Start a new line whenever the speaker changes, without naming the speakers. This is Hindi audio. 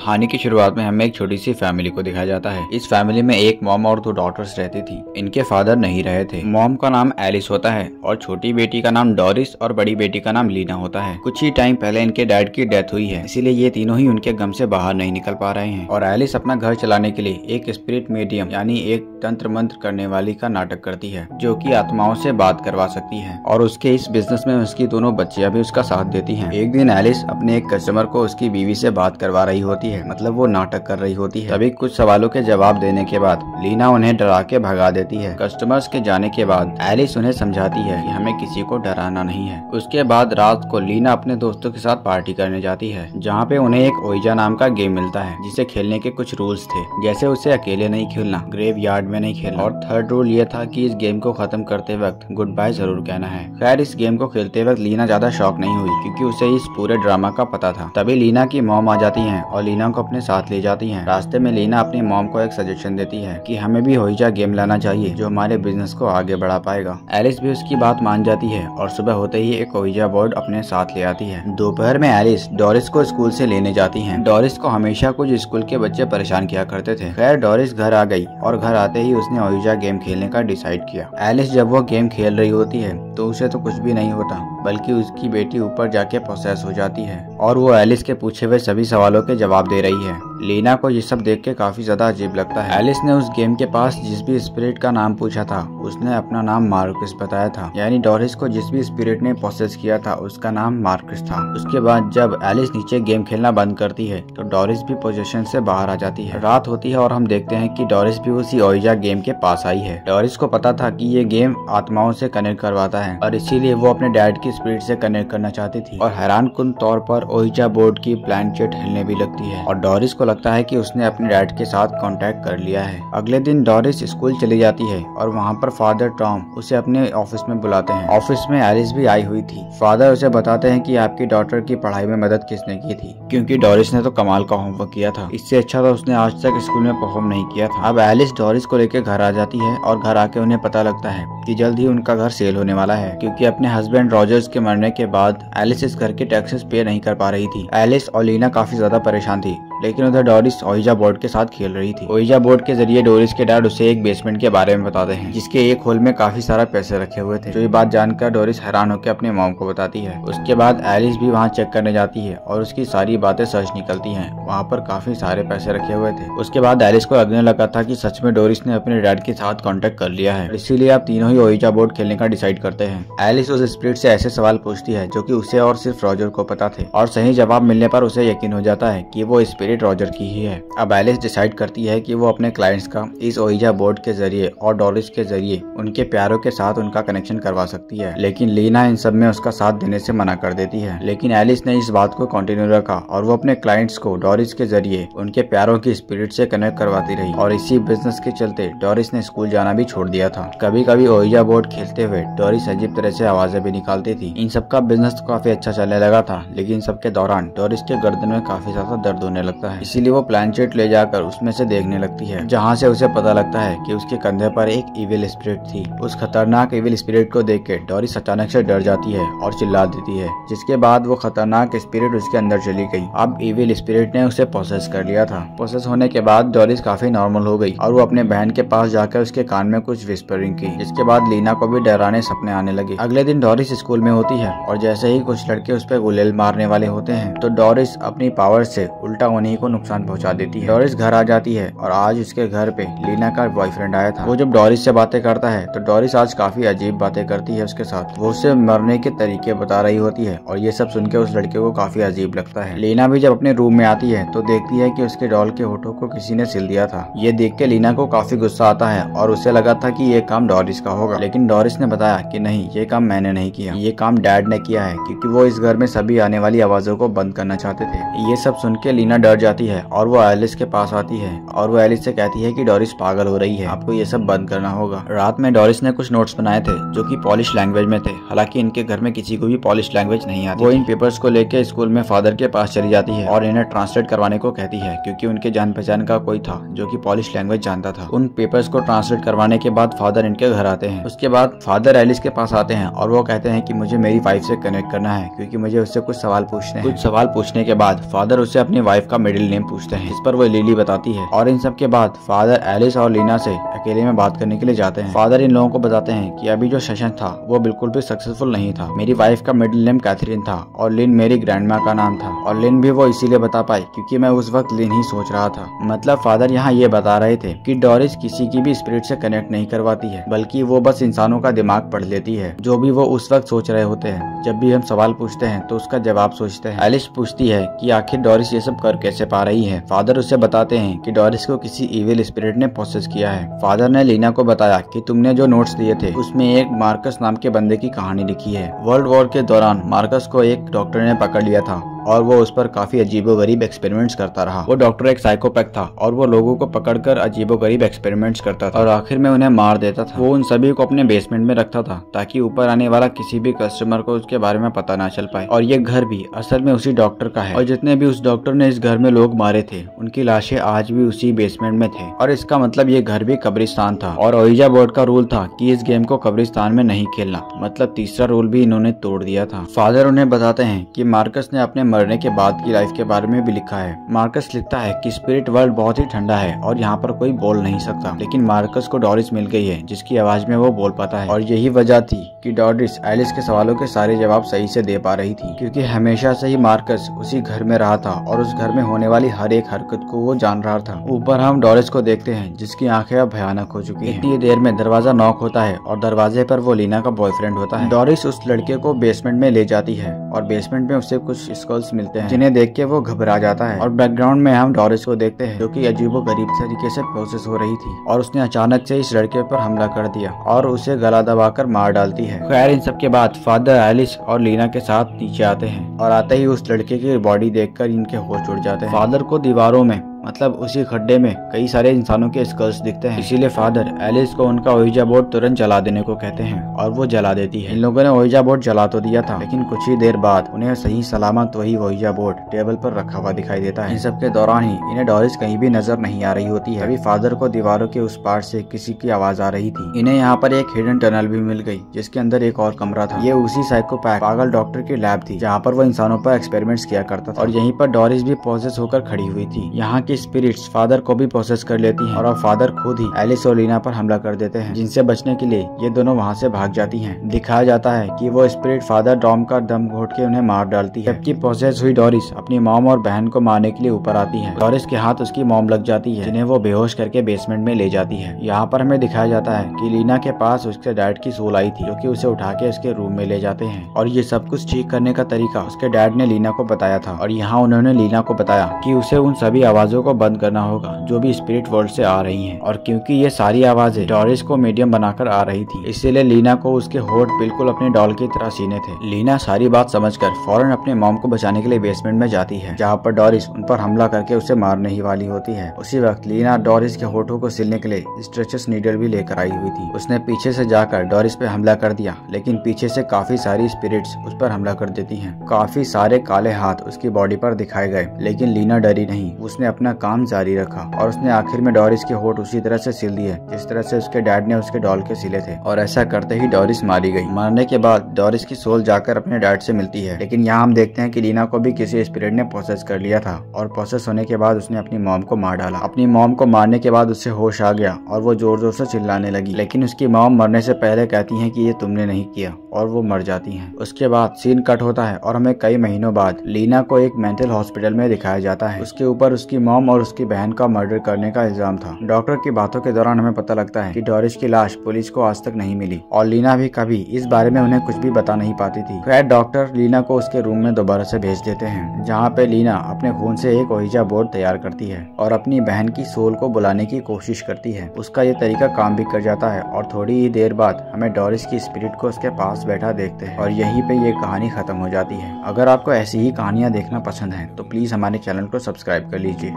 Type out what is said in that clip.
कहानी की शुरुआत में हमें एक छोटी सी फैमिली को दिखाया जाता है। इस फैमिली में एक मॉम और दो डॉटर्स रहती थी। इनके फादर नहीं रहे थे। मॉम का नाम एलिस होता है और छोटी बेटी का नाम डोरिस और बड़ी बेटी का नाम लीना होता है। कुछ ही टाइम पहले इनके डैड की डेथ हुई है, इसीलिए ये तीनों ही उनके गम से बाहर नहीं निकल पा रहे हैं। और एलिस अपना घर चलाने के लिए एक स्पिरिट मीडियम यानी एक तंत्र मंत्र करने वाली का नाटक करती है, जो कि आत्माओं से बात करवा सकती है। और उसके इस बिजनेस में उसकी दोनों बच्चियां भी उसका साथ देती हैं। एक दिन एलिस अपने एक कस्टमर को उसकी बीवी से बात करवा रही होती है, मतलब वो नाटक कर रही होती है। तभी कुछ सवालों के जवाब देने के बाद लीना उन्हें डरा के भगा देती है। कस्टमर्स के जाने के बाद एलिस उन्हें समझाती है कि हमें किसी को डराना नहीं है। उसके बाद रात को लीना अपने दोस्तों के साथ पार्टी करने जाती है, जहाँ पे उन्हें एक ओइजा नाम का गेम मिलता है, जिसे खेलने के कुछ रूल्स थे, जैसे उसे अकेले नहीं खेलना, ग्रेव यार्ड में नहीं खेलना, और थर्ड रूल ये था कि इस गेम को खत्म करते वक्त गुड बाय जरूर कहना है। खैर, इस गेम को खेलते वक्त लीना ज्यादा शॉक नहीं हुई, क्योंकि उसे इस पूरे ड्रामा का पता था। तभी लीना की मॉम आ जाती है और लीना को अपने साथ ले जाती हैं। रास्ते में लीना अपनी मॉम को एक सजेशन देती है कि हमें भी ओइजा गेम लाना चाहिए, जो हमारे बिजनेस को आगे बढ़ा पाएगा। एलिस भी उसकी बात मान जाती है और सुबह होते ही एक ओइजा बोर्ड अपने साथ ले आती है। दोपहर में एलिस डोरिस को स्कूल से लेने जाती है। डोरिस को हमेशा कुछ स्कूल के बच्चे परेशान किया करते थे। खैर, डोरिस घर आ गई और घर आते ही उसने ओइजा गेम खेलने का डिसाइड किया। एलिस जब वो गेम खेल रही होती है तो उसे तो कुछ भी नहीं होता, बल्कि उसकी बेटी ऊपर जाके प्रोसेस हो जाती है और वो एलिस के पूछे हुए सभी सवालों के जवाब दे रही है। लीना को ये सब देख के काफी ज्यादा अजीब लगता है। एलिस ने उस गेम के पास जिस भी स्पिरिट का नाम पूछा था, उसने अपना नाम मार्कस बताया था, यानी डोरिस को जिस भी स्पिरिट ने प्रोसेस किया था उसका नाम मार्कस था। उसके बाद जब एलिस नीचे गेम खेलना बंद करती है तो डोरिस भी पोजीशन से बाहर आ जाती है। रात होती है और हम देखते हैं कि डोरिस भी उसी ओइजा गेम के पास आई है। डोरिस को पता था कि ये गेम आत्माओं से कनेक्ट करवाता है और इसीलिए वो अपने डैड की स्पिरिट से कनेक्ट करना चाहती थी। और हैरानकुन तौर पर ओइजा बोर्ड की प्लैनचेट हिलने भी लगती है और डोरिस को लगता है कि उसने अपने डैड के साथ कांटेक्ट कर लिया है। अगले दिन डोरिस स्कूल चली जाती है और वहाँ पर फादर टॉम उसे अपने ऑफिस में बुलाते हैं। ऑफिस में एलिस भी आई हुई थी। फादर उसे बताते हैं कि आपकी डॉटर की पढ़ाई में मदद किसने की थी, क्योंकि डोरिस ने तो कमाल का होमवर्क किया था। इससे अच्छा तो उसने आज तक स्कूल में परफॉर्म नहीं किया था। अब एलिस डोरिस को लेकर घर आ जाती है और घर आके उन्हें पता लगता है कि जल्द ही उनका घर सेल होने वाला है, क्योंकि अपने हस्बैंड रॉजर्स के मरने के बाद एलिस इस घर के टैक्सेस पे नहीं कर पा रही थी। एलिस और लीना काफी ज्यादा परेशान थी, लेकिन उधर डोरिस ओइजा बोर्ड के साथ खेल रही थी। ओइजा बोर्ड के जरिए डोरिस के डैड उसे एक बेसमेंट के बारे में बताते हैं, जिसके एक होल में काफी सारा पैसे रखे हुए थे। जो ये बात जानकर डोरिस हैरान होकर अपने मॉम को बताती है। उसके बाद एलिस भी वहाँ चेक करने जाती है और उसकी सारी बातें सच निकलती हैं। वहाँ पर काफी सारे पैसे रखे हुए थे। उसके बाद एलिस को लगने लगा था कि सच में डोरिस ने अपने डैड के साथ कांटेक्ट कर लिया है, इसीलिए अब तीनों ही ओइजा बोर्ड खेलने का डिसाइड करते हैं। एलिस उस स्पिरिट से ऐसे सवाल पूछती है जो कि उसे और सिर्फ रॉजर को पता थे, और सही जवाब मिलने पर उसे यकीन हो जाता है कि वो स्पिरिट रॉजर की ही है। अब एलिस डिसाइड करती है कि वो अपने क्लाइंट्स का इस ओइजा बोर्ड के जरिए और डोरिस के जरिए उनके प्यारों के साथ उनका कनेक्शन करवा सकती है। लेकिन लीना इन सब में उसका साथ देने से मना कर देती है। लेकिन एलिस ने इस बात को कंटिन्यू रखा और वो अपने क्लाइंट्स को डोरिस के जरिए उनके प्यारों की स्पिरिट से कनेक्ट करवाती रही। और इसी बिजनेस के चलते डोरिस ने स्कूल जाना भी छोड़ दिया था। कभी कभी ओइजा बोर्ड खेलते हुए डोरिस अजीब तरह से आवाजें भी निकालती थी। इन सब का बिजनेस तो काफी अच्छा चलने लगा था, लेकिन सबके दौरान डोरिस के गर्दन में काफी ज्यादा दर्द होने लगता है। इसीलिए वो प्लैनचेट ले जाकर उसमें से देखने लगती है, जहाँ से उसे पता लगता है कि उसके कंधे पर एक इविल स्पिरिट थी। उस खतरनाक इविल स्पिरिट को देख के डोरिस अचानक से डर जाती है और चिल्ला देती है, जिसके बाद वो खतरनाक स्पिरिट उसके अंदर चली गई। अब इविल स्पिरिट ने उसे प्रोसेस कर लिया था। प्रोसेस होने के बाद डोरिस काफी नॉर्मल हो गई और वो अपने बहन के पास जाकर उसके कान में कुछ विस्परिंग की, जिसके बाद लीना को भी डराने सपने आने लगे। अगले दिन डोरिस स्कूल में होती है और जैसे ही कुछ लड़के उस पर गुलेल मारने वाले होते हैं तो डोरिस अपनी पावर से उल्टा उन्हीं को नुकसान पहुंचा देती है। डोरिस घर आ जाती है और आज उसके घर पे लीना का बॉयफ्रेंड आया था। वो जब डोरिस से बातें करता है तो डोरिस आज काफी अजीब बातें करती है उसके साथ। वो उसे मरने के तरीके बता रही होती है और ये सब सुन के उस लड़के को काफी अजीब लगता है। लीना भी जब अपने रूम में आती है तो देखती है कि उसके डॉल के होठों को किसी ने सिल दिया था। ये देख के लीना को काफी गुस्सा आता है और उसे लगा था कि ये काम डोरिस का होगा, लेकिन डोरिस ने बताया कि नहीं, ये काम मैंने नहीं किया, ये काम डैड ने किया है, क्योंकि वो इस घर में सभी आने वाली आवाजों को बंद करना चाहते थे। ये सब सुन के लीना डर जाती है और वो एलिस के पास आती है और वो एलिस से कहती है कि डोरिस पागल हो रही है, आपको ये सब बंद करना होगा। रात में डोरिस ने कुछ नोट्स बनाए थे जो कि पॉलिश लैंग्वेज में थे। हालांकि इनके घर में किसी को भी पॉलिश लैंग्वेज नहीं आती। वो इन पेपर्स को लेके स्कूल में फादर के पास चली जाती है और इन्हें ट्रांसलेट करवाने को कहती है, क्योंकि उनके जान पहचान का कोई था जो कि पॉलिश लैंग्वेज जानता था। उन पेपर्स को ट्रांसलेट करवाने के बाद फादर इनके घर आते हैं। उसके बाद फादर एलिस के पास आते हैं और वो कहते हैं कि मुझे मेरी वाइफ से कनेक्ट करना है, क्योंकि मुझे उससे कुछ सवाल पूछने हैं। कुछ सवाल पूछने के बाद फादर उसे अपनी वाइफ का मिडिल नेम पूछते हैं, इस पर वो लिली बताती है। और इन सब के बाद फादर एलिस और लीना से अकेले में बात करने के लिए जाते हैं। फादर इन लोगों को बताते हैं कि अभी जो सेशन था वो बिल्कुल भी सक्सेसफुल नहीं था। मेरी वाइफ का मिडिल नेम कैथरीन था और लिन मेरी ग्रैंडमा का नाम था, और लिन भी वो इसीलिए बता पाई क्योंकि मैं उस वक्त लिन ही सोच रहा था। मतलब फादर यहाँ ये बता रहे थे कि डोरिस किसी की भी स्पिरिट से कनेक्ट नहीं करवाती है, बल्कि वो बस इंसानों का दिमाग पढ़ लेती है, जो भी वो उस वक्त सोच रहे होते हैं। जब भी हम सवाल पूछते हैं तो उसका जवाब सोचते हैं। एलिस पूछती है कि आखिर डोरिस ये सब कर कैसे पा रही है। फादर उससे बताते हैं कि डोरिस को किसी इविल स्पिरिट ने पोसेस किया है। फादर ने लीना को बताया कि तुमने जो नोट्स दिए थे उसमें एक मार्कस नाम के बंदे की कहानी लिखी है। वर्ल्ड वॉर के दौरान मार्कस को एक डॉक्टर ने पकड़ लिया था और वो उस पर काफी अजीबोगरीब एक्सपेरिमेंट्स करता रहा। वो डॉक्टर एक साइकोपैथ था और वो लोगों को पकड़कर अजीबोगरीब एक्सपेरिमेंट्स करता था और आखिर में उन्हें मार देता था। वो उन सभी को अपने बेसमेंट में रखता था ताकि ऊपर आने वाला किसी भी कस्टमर को उसके बारे में पता ना चल पाए। और ये घर भी असल में उसी डॉक्टर का है और जितने भी उस डॉक्टर ने इस घर में लोग मारे थे उनकी लाशें आज भी उसी बेसमेंट में थे। और इसका मतलब ये घर भी कब्रिस्तान था। और ओइजा बोर्ड का रूल था कि इस गेम को कब्रिस्तान में नहीं खेलना, मतलब तीसरा रूल भी इन्होंने तोड़ दिया था। फादर उन्हें बताते हैं कि मार्कस ने अपने मरने के बाद की लाइफ के बारे में भी लिखा है। मार्कस लिखता है कि स्पिरिट वर्ल्ड बहुत ही ठंडा है और यहाँ पर कोई बोल नहीं सकता, लेकिन मार्कस को डोरिस मिल गई है जिसकी आवाज में वो बोल पाता है। और यही वजह थी कि डोरिस एलिस के सवालों के सारे जवाब सही से दे पा रही थी, क्योंकि हमेशा से ही मार्कस उसी घर में रहा था और उस घर में होने वाली हर एक हरकत को वो जान रहा था। ऊपर हम डोरिस को देखते हैं जिसकी आंखें अब भयानक हो चुकी हैं। इतनी देर में दरवाजा नॉक होता है और दरवाजे पर वो लीना का बॉयफ्रेंड होता है। डोरिस उस लड़के को बेसमेंट में ले जाती है और बेसमेंट में उसे कुछ स्कल्स मिलते हैं जिन्हें देख के वो घबरा जाता है। और बैकग्राउंड में हम डोरिस को देखते हैं जो कि अजीबोगरीब तरीके से प्रोसेस हो रही थी और उसने अचानक से इस लड़के पर हमला कर दिया और उसे गला दबाकर मार डालती है। खैर इन सब के बाद फादर एलिस और लीना के साथ नीचे आते हैं और आते ही उस लड़के की बॉडी देखकर इनके होश उड़ जाते हैं। फादर को दीवारों में, मतलब उसी खड्डे में कई सारे इंसानों के स्कल्स दिखते हैं, इसीलिए फादर एलिस को उनका ओइजा बोर्ड तुरंत जला देने को कहते हैं और वो जला देती है। इन लोगों ने ओइजा बोर्ड जला तो दिया था, लेकिन कुछ ही देर बाद उन्हें सही सलामत वही ओइजा बोर्ड टेबल पर रखा हुआ दिखाई देता है। इन सब के दौरान ही इन्हें डोरिस कहीं भी नजर नहीं आ रही होती है। अभी फादर को दीवारों के उस पार से किसी की आवाज आ रही थी। इन्हें यहाँ पर एक हिडन टनल भी मिल गई जिसके अंदर एक और कमरा था। ये उसी साइकोपैथ पागल डॉक्टर की लैब थी जहाँ पर वो इंसानों पर एक्सपेरिमेंट्स किया करता था और यहीं पर डोरिस भी पोसेस होकर खड़ी हुई थी। यहाँ की स्पिरिट्स फादर को भी प्रोसेस कर लेती हैं और अब फादर खुद ही एलिस और लीना पर हमला कर देते हैं, जिनसे बचने के लिए ये दोनों वहाँ से भाग जाती हैं। दिखाया जाता है कि वो स्पिरिट फादर डॉम का दम घोट के उन्हें मार डालती है, जबकि प्रोसेस हुई डोरिस अपनी मॉम और बहन को मारने के लिए ऊपर आती है। डोरिस के हाथ उसकी मॉम लग जाती है जिन्हें वो बेहोश करके बेसमेंट में ले जाती है। यहाँ पर हमें दिखाया जाता है कि लीना के पास उसके डैड की सोल आई थी जो कि उसे उठा के उसके रूम में ले जाते हैं और ये सब कुछ ठीक करने का तरीका उसके डैड ने लीना को बताया था। और यहाँ उन्होंने लीना को बताया कि उसे उन सभी आवाजों को बंद करना होगा जो भी स्पिरिट वर्ल्ड से आ रही हैं। और क्योंकि ये सारी आवाजें डोरिस को मीडियम बनाकर आ रही थी, इसीलिए लीना को उसके होठ बिल्कुल अपने डॉल की तरह सीने थे। लीना सारी बात समझकर फौरन अपने मॉम को बचाने के लिए बेसमेंट में जाती है जहाँ पर डोरिस उन पर हमला करके उसे मारने ही वाली होती है। उसी वक्त लीना डोरिस के होठों को सिलने के लिए स्ट्रेचेस नीडल भी लेकर आई हुई थी। उसने पीछे से जाकर डोरिस पे हमला कर दिया, लेकिन पीछे से काफी सारी स्पिरिट्स उस पर हमला कर देती हैं। काफी सारे काले हाथ उसकी बॉडी पर दिखाए गए, लेकिन लीना डरी नहीं। उसने अपना काम जारी रखा और उसने आखिर में डोरिस के होठ उसी तरह से सिल दिए जिस तरह से उसके डैड ने उसके डॉल के सिले थे। और ऐसा करते ही डोरिस मारी गई। मरने के बाद डोरिस की सोल जाकर अपने डैड से मिलती है, लेकिन यहाँ हम देखते हैं कि लीना को भी किसी स्पिरिट ने प्रोसेस कर लिया था और प्रोसेस होने के बाद उसने अपनी मॉम को मार डाला। अपनी मॉम को मारने के बाद उससे होश आ गया और वो जोर जोर से चिल्लाने लगी, लेकिन उसकी मॉम मरने से पहले कहती है कि ये तुमने नहीं किया और वो मर जाती हैं। उसके बाद सीन कट होता है और हमें कई महीनों बाद लीना को एक मेंटल हॉस्पिटल में दिखाया जाता है। उसके ऊपर उसकी मॉम और उसकी बहन का मर्डर करने का इल्जाम था। डॉक्टर की बातों के दौरान हमें पता लगता है कि डोरिस की लाश पुलिस को आज तक नहीं मिली और लीना भी कभी इस बारे में उन्हें कुछ भी बता नहीं पाती थी। खैर डॉक्टर लीना को उसके रूम में दोबारा से भेज देते हैं जहाँ पे लीना अपने खून से एक ओइजा बोर्ड तैयार करती है और अपनी बहन की सोल को बुलाने की कोशिश करती है। उसका ये तरीका काम भी कर जाता है और थोड़ी ही देर बाद हमें डोरिस की स्पिरिट को उसके पास बैठा देखते हैं और यहीं पे ये कहानी खत्म हो जाती है। अगर आपको ऐसी ही कहानियाँ देखना पसंद है तो प्लीज हमारे चैनल को सब्सक्राइब कर लीजिए।